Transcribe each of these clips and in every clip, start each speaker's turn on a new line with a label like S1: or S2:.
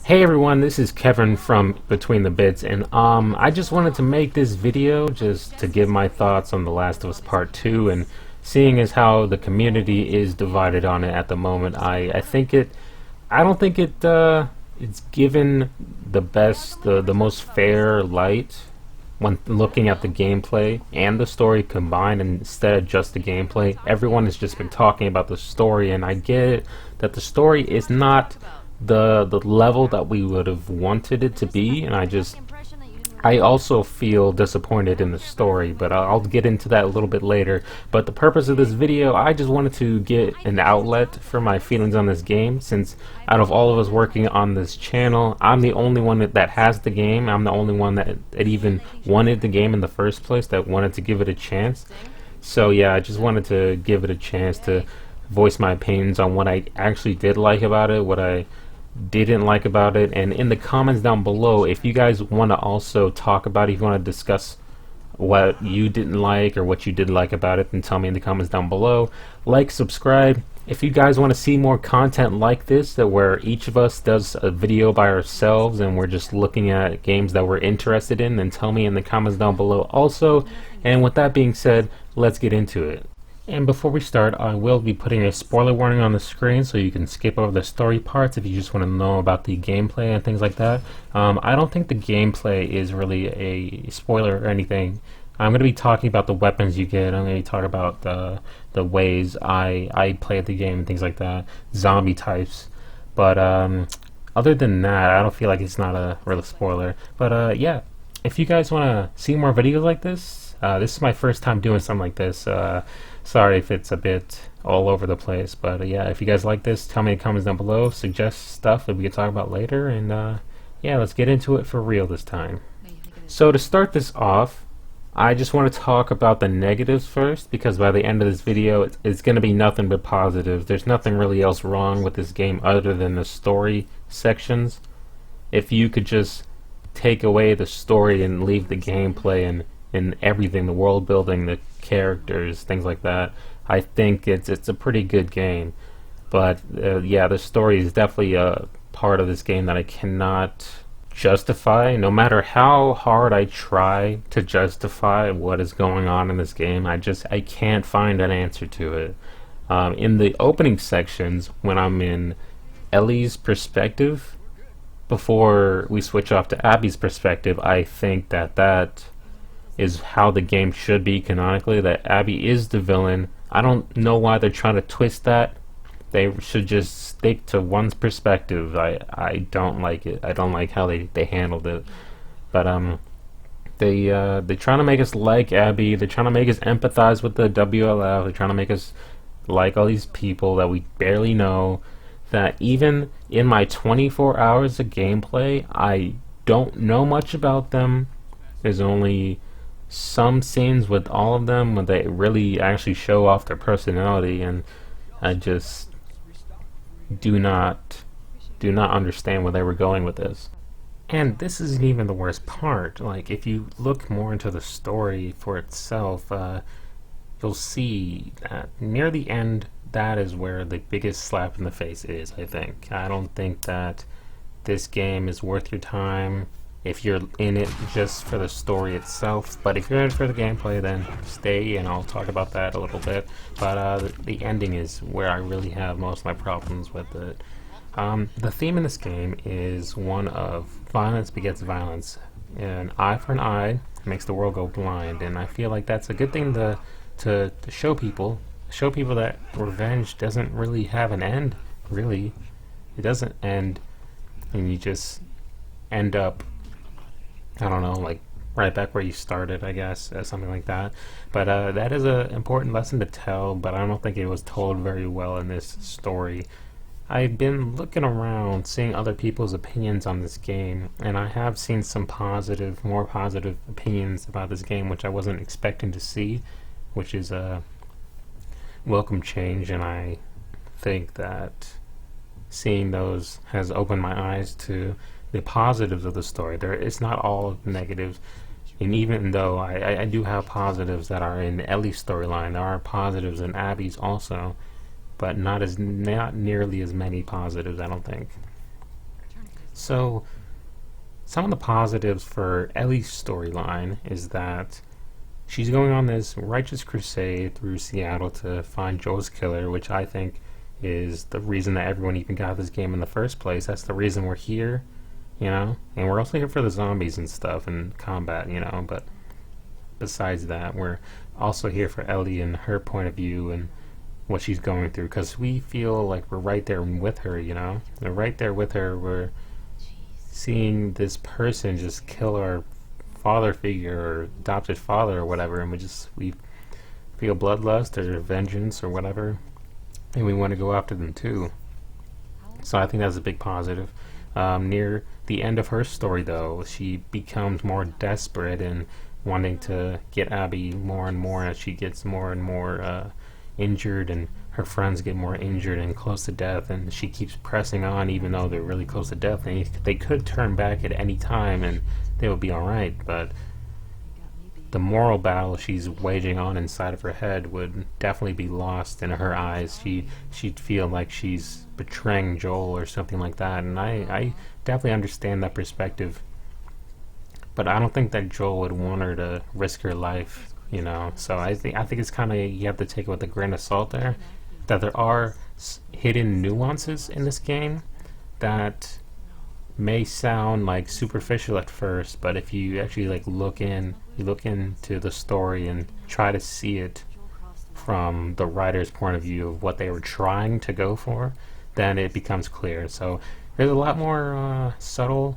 S1: Hey everyone, this is Kevin from Between the Bits, and I just wanted to make this video just to give my thoughts on The Last of Us Part 2, and seeing as how the community is divided on it at the moment, I don't think it's given the most fair light when looking at the gameplay and the story combined, and instead of just the gameplay. Everyone has just been talking about the story, and I get it that the story is not the level that we would have wanted it to be, and I also feel disappointed in the story, but I'll get into that a little bit later. But the purpose of this video, I just wanted to get an outlet for my feelings on this game, since out of all of us working on this channel, I'm the only one that has the game. I'm the only one that even wanted the game in the first place, that wanted to give it a chance. So yeah, I just wanted to give it a chance to voice my opinions on what I actually did like about it, what I didn't like about it, and in the comments down below, if you guys want to also talk about it, if you want to discuss what you didn't like or what you did like about it, then tell me in the comments down below. Like, subscribe. If you guys want to see more content like this, that where each of us does a video by ourselves and we're just looking at games that we're interested in, then tell me in the comments down below also. And with that being said, let's get into it. And before we start, I will be putting a spoiler warning on the screen, so you can skip over the story parts if you just want to know about the gameplay and things like that. I don't think the gameplay is really a spoiler or anything. I'm going to be talking about the weapons you get. I'm going to be talking about the ways I play the game and things like that, zombie types. But other than that, I don't feel like it's not a real spoiler. But yeah, if you guys want to see more videos like this, this is my first time doing something like this. Sorry if it's a bit all over the place, but yeah, if you guys like this, tell me in the comments down below, suggest stuff that we can talk about later, and yeah, let's get into it for real this time. So to start this off, I just want to talk about the negatives first, because by the end of this video, it's going to be nothing but positive. There's nothing really else wrong with this game other than the story sections. If you could just take away the story and leave the gameplay and everything, the world building, the characters, things like that, I think it's a pretty good game. But yeah, the story is definitely a part of this game that I cannot justify. No matter how hard I try to justify what is going on in this game, I can't find an answer to it. In the opening sections, when I'm in Ellie's perspective, before we switch off to Abby's perspective, I think that is how the game should be canonically, that Abby is the villain. I don't know why they're trying to twist that. They should just stick to one's perspective. I don't like it. I don't like how they handled it. But they're trying to make us like Abby. They're trying to make us empathize with the WLF. They're trying to make us like all these people that we barely know, that even in my 24 hours of gameplay, I don't know much about them. There's only some scenes with all of them when they really actually show off their personality, and I just do not understand where they were going with this. And this isn't even the worst part. Like, if you look more into the story for itself, you'll see that near the end, that is where the biggest slap in the face is, I think. I don't think that this game is worth your time if you're in it just for the story itself. But if you're in it for the gameplay, then stay, and I'll talk about that a little bit. But the ending is where I really have most of my problems with it. The theme in this game is one of violence begets violence. An eye for an eye makes the world go blind, and I feel like that's a good thing to show people. Show people that revenge doesn't really have an end, really. It doesn't end, and you just end up, I don't know, like right back where you started, I guess, something like that. But that is an important lesson to tell, but I don't think it was told very well in this story. I've been looking around, seeing other people's opinions on this game, and I have seen some more positive opinions about this game, which I wasn't expecting to see, which is a welcome change, and I think that seeing those has opened my eyes to the positives of the story. It's not all negatives, and even though I do have positives that are in Ellie's storyline, there are positives in Abby's also, but not nearly as many positives, I don't think. So, some of the positives for Ellie's storyline is that she's going on this righteous crusade through Seattle to find Joel's killer, which I think is the reason that everyone even got this game in the first place. That's the reason we're here, you know? And we're also here for the zombies and stuff and combat, you know? But besides that, we're also here for Ellie and her point of view and what she's going through, because we feel like we're right there with her, you know? We're right there with her. We're seeing this person just kill our father figure or adopted father or whatever, and we feel bloodlust or vengeance or whatever, and we want to go after them too. So I think that's a big positive. Near the end of her story, though, she becomes more desperate and wanting to get Abby more and more as she gets more and more injured, and her friends get more injured and close to death, and she keeps pressing on even though they're really close to death, and they could turn back at any time and they would be alright, but the moral battle she's waging on inside of her head would definitely be lost in her eyes. She'd feel like she's betraying Joel or something like that, and I definitely understand that perspective, but I don't think that Joel would want her to risk her life, you know. So I think it's kind of, you have to take it with a grain of salt there, that there are hidden nuances in this game that may sound like superficial at first, but if you actually like look into the story and try to see it from the writer's point of view of what they were trying to go for, then it becomes clear. So there's a lot more subtle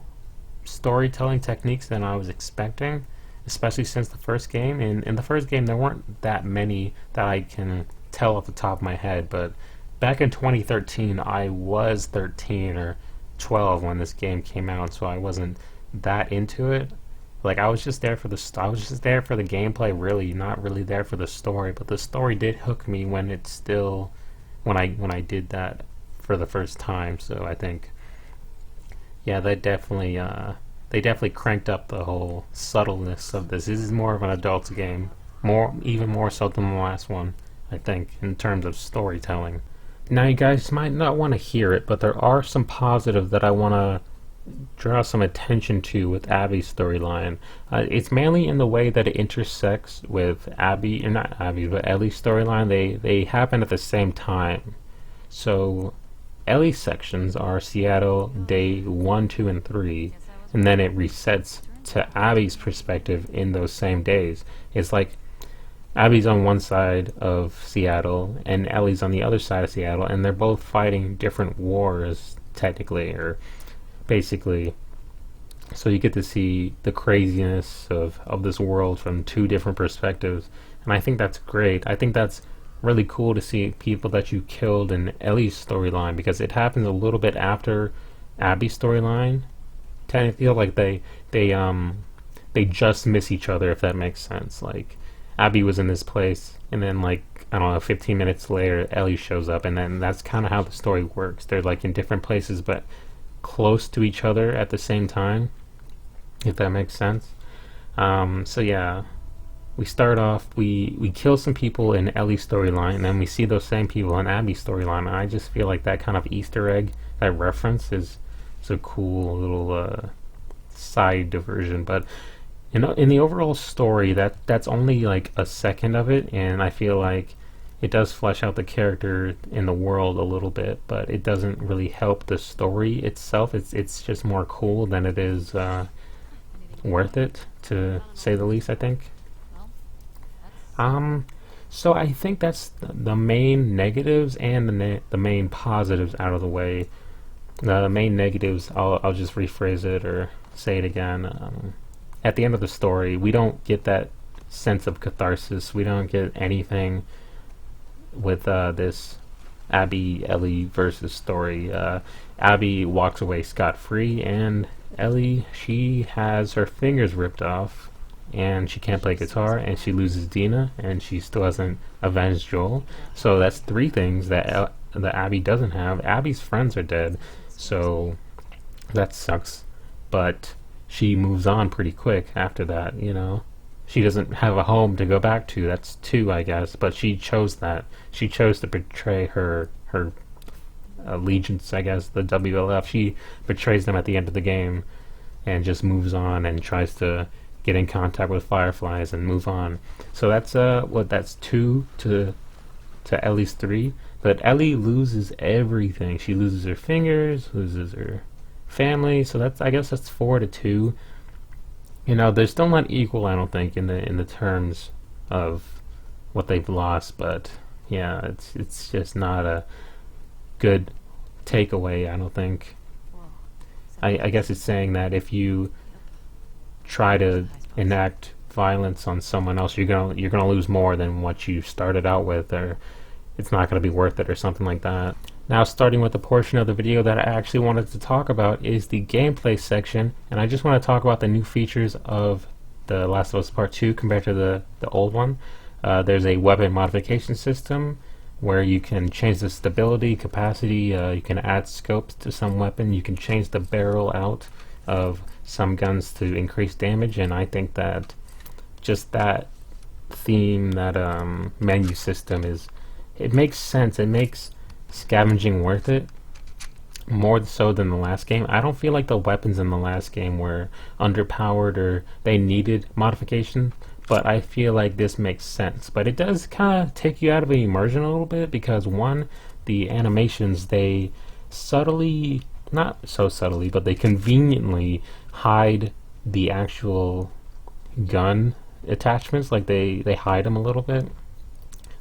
S1: storytelling techniques than I was expecting, especially since the first game. In the first game there weren't that many that I can tell off the top of my head, but back in 2013 I was 13 or 12 when this game came out, so I wasn't that into it. Like, I was just there for the gameplay, really, not really there for the story, but the story did hook me when I did that for the first time. So I think, yeah, they definitely cranked up the whole subtleness of this. This is more of an adult's game, even more so than the last one, I think, in terms of storytelling. Now, you guys might not want to hear it, but there are some positives that I want to draw some attention to with Abby's storyline. It's mainly in the way that it intersects with not Abby, but Ellie's storyline. They happen at the same time. So Ellie's sections are Seattle day 1, 2, and 3, and then it resets to Abby's perspective in those same days. It's like Abby's on one side of Seattle and Ellie's on the other side of Seattle, and they're both fighting different wars, technically, or basically. So you get to see the craziness of this world from two different perspectives, and I think that's great. I think that's really cool to see people that you killed in Ellie's storyline, because it happens a little bit after Abby's storyline. I feel like they just miss each other, if that makes sense. Like, Abby was in this place, and then, like, I don't know, 15 minutes later, Ellie shows up, and then that's kind of how the story works. They're, like, in different places, but close to each other at the same time, if that makes sense. So, yeah, we start off, we kill some people in Ellie's storyline, and then we see those same people in Abby's storyline, and I just feel like that kind of Easter egg, that reference, is a cool little side diversion, but in the overall story, that's only like a second of it, and I feel like it does flesh out the character in the world a little bit, but it doesn't really help the story itself. It's just more cool than it is worth it, to say the least, I think. So I think that's the main negatives and the main positives out of the way. The main negatives, I'll just rephrase it or say it again. At the end of the story, we don't get that sense of catharsis. We don't get anything with this Abby-Ellie versus story. Abby walks away scot-free, and Ellie, she has her fingers ripped off, and she can't play guitar, and she loses Dina, and she still hasn't avenged Joel. So that's three things that Abby doesn't have. Abby's friends are dead, so that sucks. But she moves on pretty quick after that, you know. She doesn't have a home to go back to. That's two, I guess. But she chose that. She chose to betray her allegiance, I guess, the WLF. She betrays them at the end of the game and just moves on and tries to get in contact with Fireflies and move on. So that's that's 2 to Ellie's 3. But Ellie loses everything. She loses her fingers, loses her family. So I guess that's 4 to 2. You know, they're still not equal, I don't think, in the terms of what they've lost. But yeah, it's just not a good takeaway, I don't think. I guess it's saying that if you try to enact violence on someone else, you're gonna lose more than what you started out with, or it's not gonna be worth it, or something like that. Now, starting with the portion of the video that I actually wanted to talk about is the gameplay section, and I just want to talk about the new features of The Last of Us Part 2 compared to the old one. There's a weapon modification system where you can change the stability, capacity, you can add scopes to some weapon, you can change the barrel out of some guns to increase damage, and I think that just that theme, that menu system it makes sense. It makes scavenging worth it, more so than the last game. I don't feel like the weapons in the last game were underpowered or they needed modification, but I feel like this makes sense. But it does kind of take you out of the immersion a little bit, because one, the animations, they subtly, not so subtly, but they conveniently hide the actual gun attachments. Like they hide them a little bit,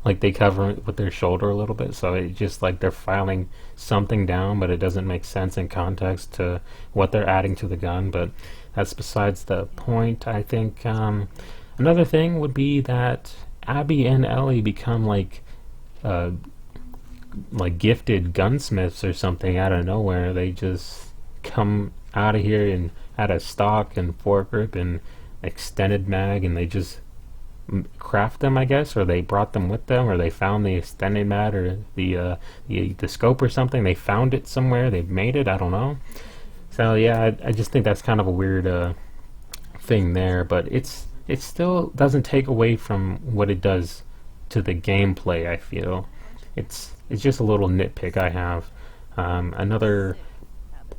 S1: like they cover it with their shoulder a little bit, so it just like they're filing something down, but it doesn't make sense in context to what they're adding to the gun. But that's besides the point, I think. Another thing would be that Abby and Ellie become like gifted gunsmiths or something out of nowhere. They just come out of here and add a stock and foregrip and extended mag, and they just craft them, I guess, or they brought them with them, or they found the extended mag or the scope or something. They found it somewhere. They made it. I don't know. So yeah, I just think that's kind of a weird thing there, but it still doesn't take away from what it does to the gameplay. I feel it's just a little nitpick I have. Another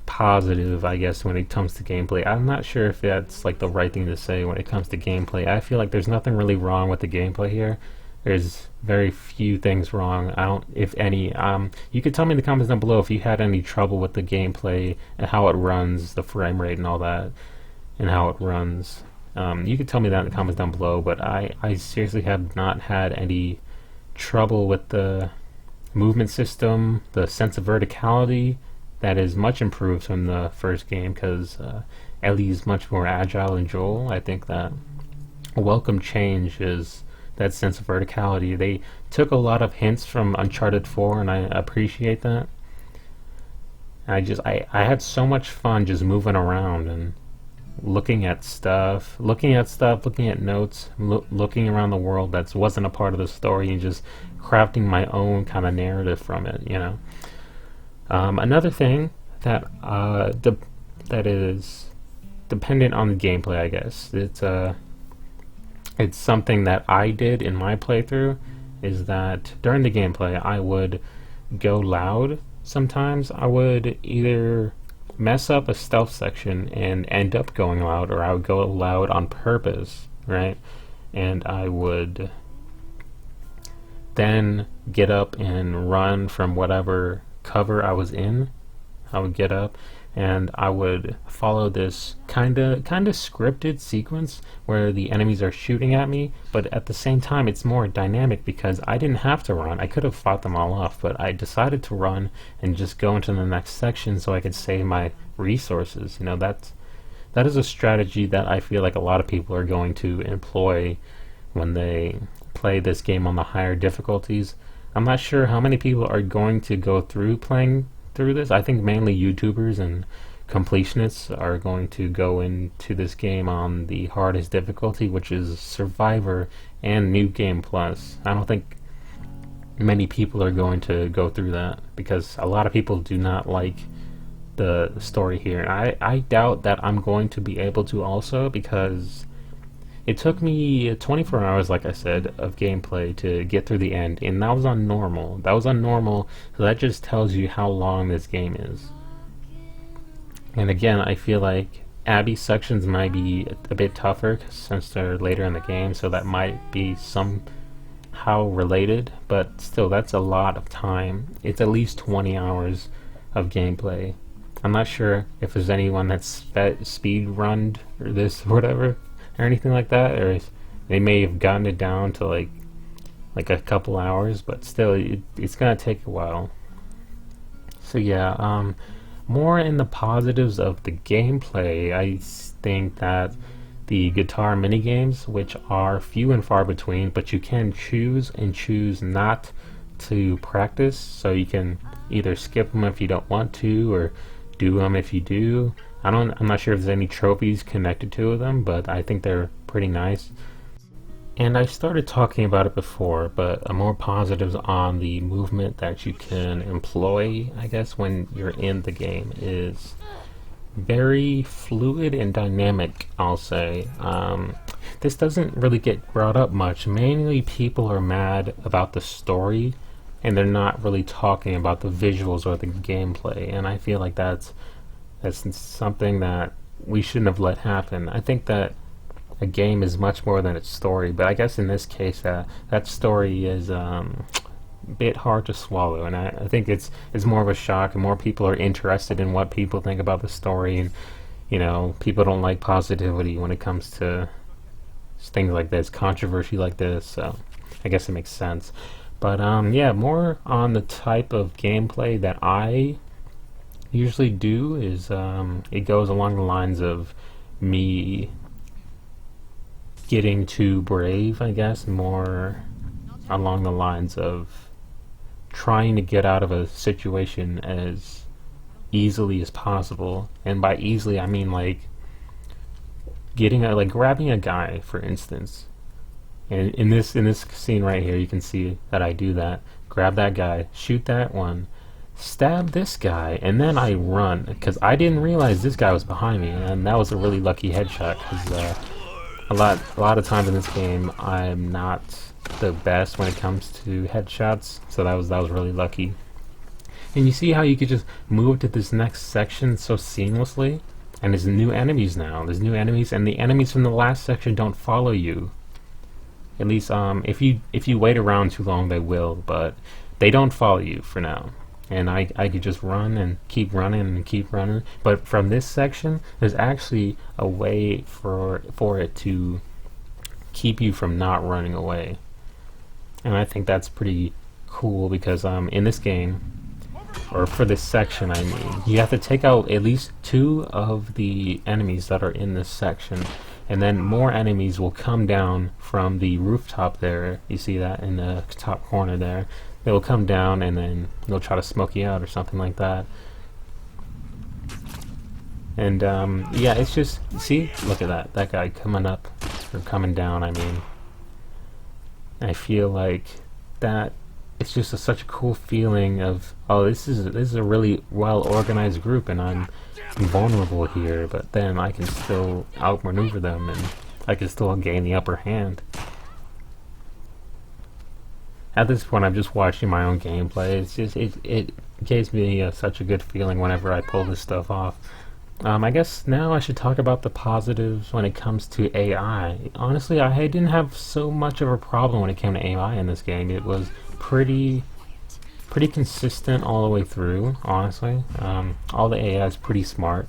S1: positive, I guess, when it comes to gameplay. I'm not sure if that's like the right thing to say when it comes to gameplay. I feel like there's nothing really wrong with the gameplay here. There's very few things wrong. If any. You could tell me in the comments down below if you had any trouble with the gameplay and how it runs, the frame rate and all that, and how it runs. You could tell me that in the comments down below, but I seriously have not had any trouble with the movement system, the sense of verticality. That is much improved from the first game, because Ellie is much more agile than Joel. I think that a welcome change is that sense of verticality. They took a lot of hints from Uncharted 4, and I appreciate that. I had so much fun just moving around and looking at stuff, looking at notes, looking around the world that wasn't a part of the story, and just crafting my own kind of narrative from it, you know. Another thing that that is dependent on the gameplay, I guess. It's something that I did in my playthrough, is that during the gameplay I would go loud. Sometimes I would either mess up a stealth section and end up going loud, or I would go loud on purpose, right? And I would then get up and run from whatever cover I was in. I would get up and I would follow this kind of scripted sequence where the enemies are shooting at me, but at the same time it's more dynamic because I didn't have to run. I could have fought them all off, but I decided to run and just go into the next section so I could save my resources. You know, that is a strategy that I feel like a lot of people are going to employ when they play this game on the higher difficulties. I'm not sure how many people are going to go through playing through this. I think mainly YouTubers and completionists are going to go into this game on the hardest difficulty, which is Survivor and New Game Plus. I don't think many people are going to go through that because a lot of people do not like the story here. I doubt that I'm going to be able to also, because It took me 24 hours, like I said, of gameplay to get through the end, and that was on normal. That was on normal, so that just tells you how long this game is. And again, I feel like Abby sections might be a bit tougher since they're later in the game, so that might be somehow related, but still, that's a lot of time. It's at least 20 hours of gameplay. I'm not sure if there's anyone that's speed runned or this or whatever or anything like that, or if they may have gotten it down to like a couple hours, but still, it's gonna take a while. So yeah, more in the positives of the gameplay, I think that the guitar mini games, which are few and far between, but you can choose and choose not to practice, so you can either skip them if you don't want to, or do them if you do. I'm not sure if there's any trophies connected to them, but I think they're pretty nice. And I started talking about it before, but more positives on the movement that you can employ, I guess, when you're in the game is very fluid and dynamic, I'll say. This doesn't really get brought up much. Mainly people are mad about the story, and they're not really talking about the visuals or the gameplay, and I feel like that's something that we shouldn't have let happen. I think that a game is much more than its story, but I guess in this case that story is a bit hard to swallow, and I think it's more of a shock, and more people are interested in what people think about the story, and people don't like positivity when it comes to things like this, controversy like this, so I guess it makes sense. But yeah, more on the type of gameplay that I usually do is it goes along the lines of me getting too brave, I guess, more along the lines of trying to get out of a situation as easily as possible. And by easily, I mean like grabbing a guy, for instance. And in this scene right here, you can see that I do that. Grab that guy, shoot that one, stab this guy, and then I run, because I didn't realize this guy was behind me, and that was a really lucky headshot, because a lot of times in this game I'm not the best when it comes to headshots, so that was really lucky. And you see how you could just move to this next section so seamlessly, and there's new enemies now. There's new enemies, and the enemies from the last section don't follow you. At least if you wait around too long, they will, but they don't follow you for now. And I could just run and keep running and keep running. But from this section, there's actually a way for it to keep you from not running away. And I think that's pretty cool, because in this game, or for this section I mean, you have to take out at least 2 of the enemies that are in this section, and then more enemies will come down from the rooftop there. You see that in the top corner there. They'll come down and then they'll try to smoke you out or something like that. And yeah, it's just, see, look at that guy coming up, or coming down, I mean. I feel like that it's just such a cool feeling of, oh, this is a really well organized group, and I'm vulnerable here, but then I can still outmaneuver them, and I can still gain the upper hand. At this point, I'm just watching my own gameplay. It's just it gives me such a good feeling whenever I pull this stuff off. I guess now I should talk about the positives when it comes to AI. Honestly, I didn't have so much of a problem when it came to AI in this game. It was pretty consistent all the way through, honestly. All the AI is pretty smart.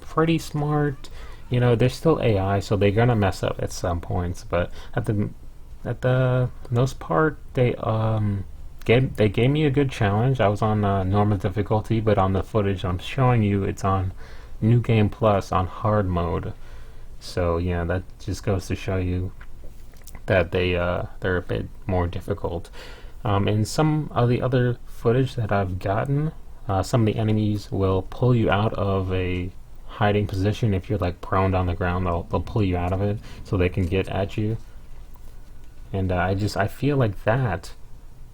S1: Pretty smart. They're still AI, so they're gonna mess up at some points, but at the most part, they gave me a good challenge. I was on normal difficulty, but on the footage I'm showing you, it's on New Game Plus on hard mode. So yeah, that just goes to show you that they're a bit more difficult. In some of the other footage that I've gotten, some of the enemies will pull you out of a hiding position. If you're like prone on the ground, they'll pull you out of it so they can get at you. And I feel like that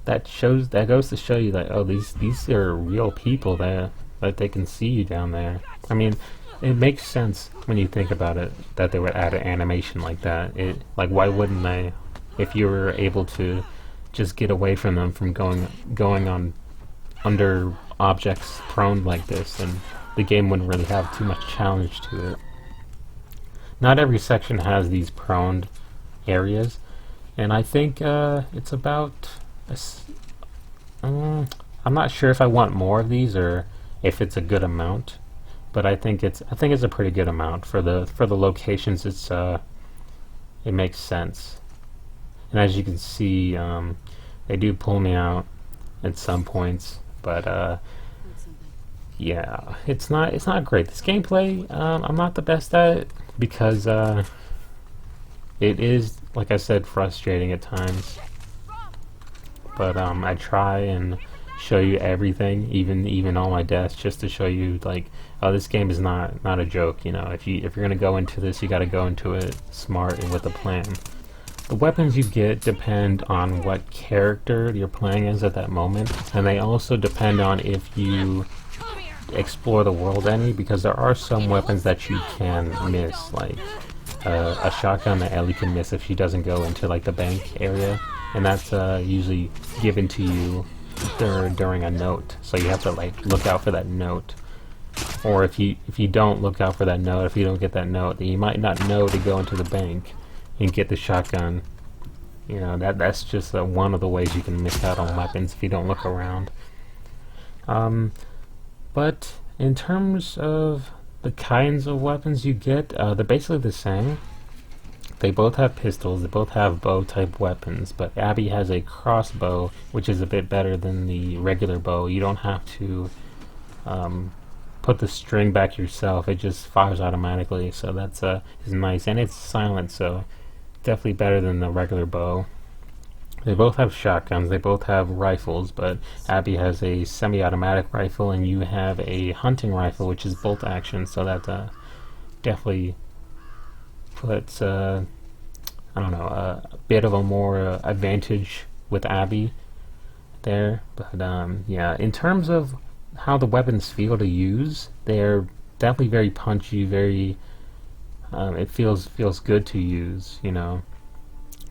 S1: goes to show you that, oh, these are real people, that they can see you down there. I mean, It makes sense when you think about it that they would add an animation like that. Like, why wouldn't they? If you were able to just get away from them from going on under objects prone like this, then the game wouldn't really have too much challenge to it. Not every section has these prone areas, and I think it's about. I'm not sure if I want more of these or if it's a good amount, but I think it's a pretty good amount for the locations. It makes sense, and as you can see, they do pull me out at some points, but yeah, it's not great. This gameplay, I'm not the best at it because it is, like I said, frustrating at times. But I try and show you everything, even all my deaths, just to show you like, oh, this game is not a joke. You know, if you're gonna go into this, you got to go into it smart and with a plan. The weapons you get depend on what character you're playing as at that moment, and they also depend on if you explore the world any, because there are some weapons that you can miss, like a shotgun that Ellie can miss if she doesn't go into like the bank area, and that's usually given to you during a note, so you have to like look out for that note. Or if you don't look out for that note, if you don't get that note, then you might not know to go into the bank and get the shotgun. You know, that's just one of the ways you can miss out on weapons if you don't look around. But in terms of the kinds of weapons you get, they're basically the same. They both have pistols, they both have bow-type weapons, but Abby has a crossbow, which is a bit better than the regular bow. You don't have to put the string back yourself, it just fires automatically, so that's is nice, and it's silent, so definitely better than the regular bow. They both have shotguns, they both have rifles, but Abby has a semi-automatic rifle and you have a hunting rifle, which is bolt action, so that definitely puts I don't know, a bit of a more advantage with Abby there. But yeah, in terms of how the weapons feel to use, they're definitely very punchy, very it feels good to use, you know.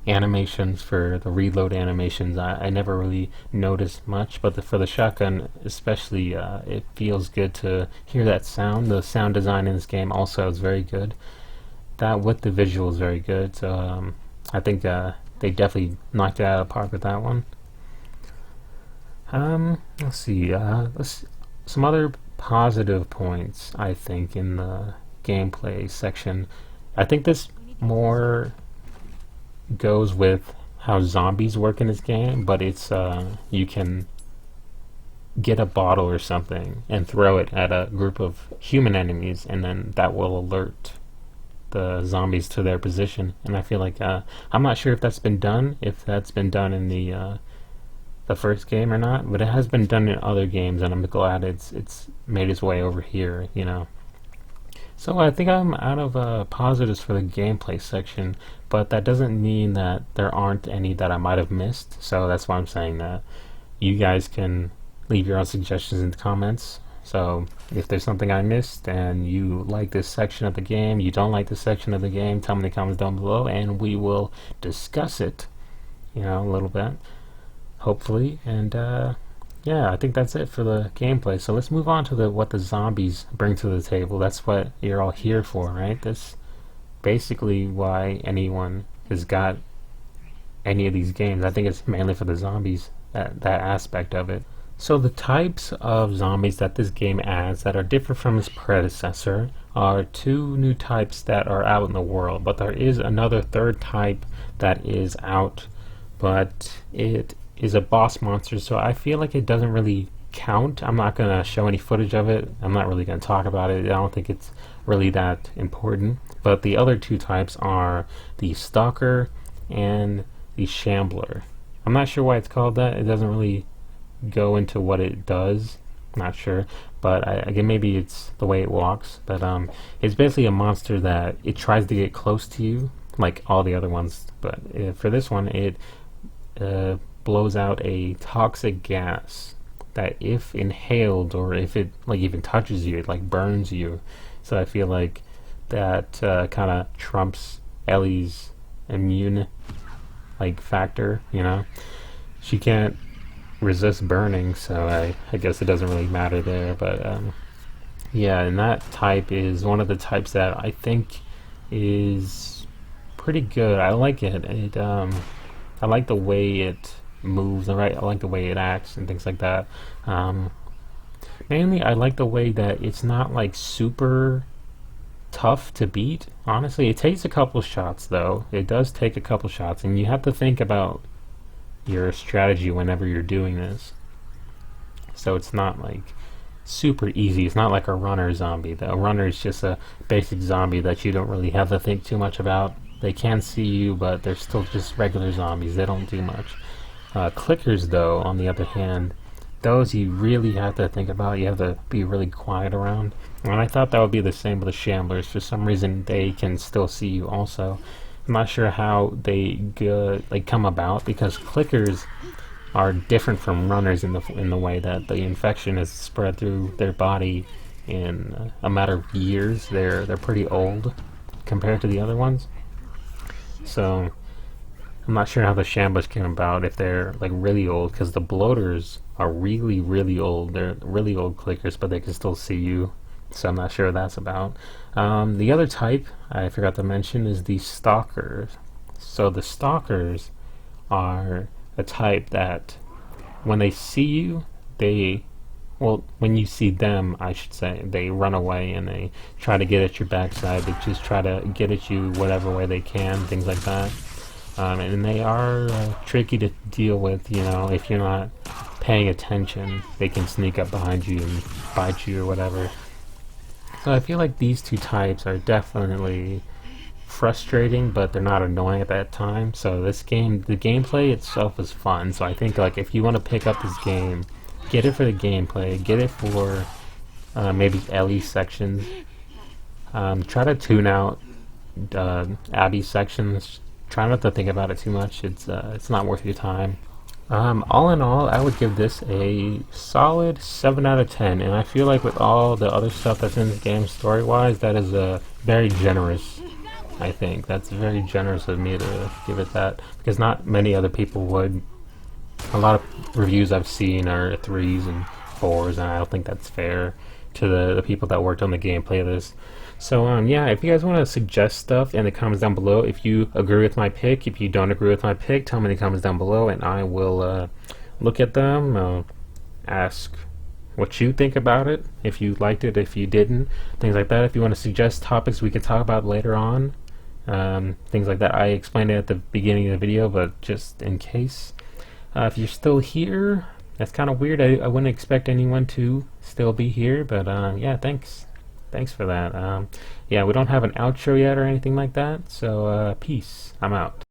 S1: Animations for the reload animations, I never really noticed much, but for the shotgun especially, it feels good to hear that sound. The sound design in this game also is very good. That with the visuals very good, so I think they definitely knocked it out of the park with that one. Let's see, some other positive points I think in the gameplay section. I think this more goes with how zombies work in this game, but it's you can get a bottle or something and throw it at a group of human enemies, and then that will alert the zombies to their position. And I feel like I'm not sure if that's been done in the first game or not, but it has been done in other games, and I'm glad it's made its way over here, you know. So I think I'm out of positives for the gameplay section, but that doesn't mean that there aren't any that I might have missed, so that's why I'm saying that. You guys can leave your own suggestions in the comments. So if there's something I missed and you like this section of the game, you don't like this section of the game, tell me in the comments down below and we will discuss it, you know, a little bit, hopefully. And yeah, I think that's it for the gameplay. So let's move on to what the zombies bring to the table. That's what you're all here for, right? That's basically why anyone has got any of these games. I think it's mainly for the zombies, that aspect of it. So the types of zombies that this game adds that are different from its predecessor are two new types that are out in the world, but there is another third type that is out, but it is a boss monster, so I feel like it doesn't really count. I'm not going to show any footage of it. I'm not really going to talk about it. I don't think it's really that important. But the other two types are the Stalker and the Shambler. I'm not sure why it's called that. It doesn't really go into what it does. Not sure. But again, maybe it's the way it walks. But it's basically a monster that it tries to get close to you, like all the other ones. But for this one, it blows out a toxic gas that if inhaled or if it like even touches you, it like burns you. So I feel like that kind of trumps Ellie's immune like factor. You know, she can't resist burning, so I guess it doesn't really matter there. But yeah, and that type is one of the types that I think is pretty good. I like it. I like the way it moves. Right, I like the way it acts and things like that. Um, Mainly, I like the way that it's not like super tough to beat. Honestly, it takes a couple shots though. It does take a couple shots, and you have to think about your strategy whenever you're doing this. So it's not like super easy. It's not like a runner zombie. The runner is just a basic zombie that you don't really have to think too much about. They can see you, but they're still just regular zombies. They don't do much. Clickers, though, on the other hand, those you really have to think about. You have to be really quiet around. And I thought that would be the same with the shamblers. For some reason, they can still see you also. I'm not sure how they come about, because clickers are different from runners in the way that the infection is spread through their body in a matter of years. They're pretty old compared to the other ones. So I'm not sure how the shamblers came about, if they're like really old, because the bloaters are really, really old. They're really old clickers, but they can still see you. So I'm not sure what that's about. The other type I forgot to mention is the stalkers. So the stalkers are a type that when they see you, when you see them, I should say, they run away and they try to get at your backside. They just try to get at you whatever way they can, things like that. And they are tricky to deal with, you know, if you're not paying attention. They can sneak up behind you and bite you or whatever. So I feel like these two types are definitely frustrating, but they're not annoying at that time. So this game, the gameplay itself is fun. So I think like if you want to pick up this game, get it for the gameplay, get it for maybe Ellie sections. Try to tune out Abby sections. Try not to think about it too much. It's not worth your time. All in all, I would give this a solid 7 out of 10, and I feel like with all the other stuff that's in this game story-wise, that is very generous. I think that's very generous of me to give it that, because not many other people would. A lot of reviews I've seen are 3s and 4s, and I don't think that's fair to the people that worked on the gameplay of this. So yeah, if you guys want to suggest stuff in the comments down below, if you agree with my pick, if you don't agree with my pick, tell me in the comments down below, and I will look at them, ask what you think about it, if you liked it, if you didn't, things like that. If you want to suggest topics we could talk about later on, things like that. I explained it at the beginning of the video, but just in case. If you're still here, that's kind of weird. I wouldn't expect anyone to still be here, but yeah, thanks for that. Yeah, we don't have an outro yet or anything like that, so peace. I'm out.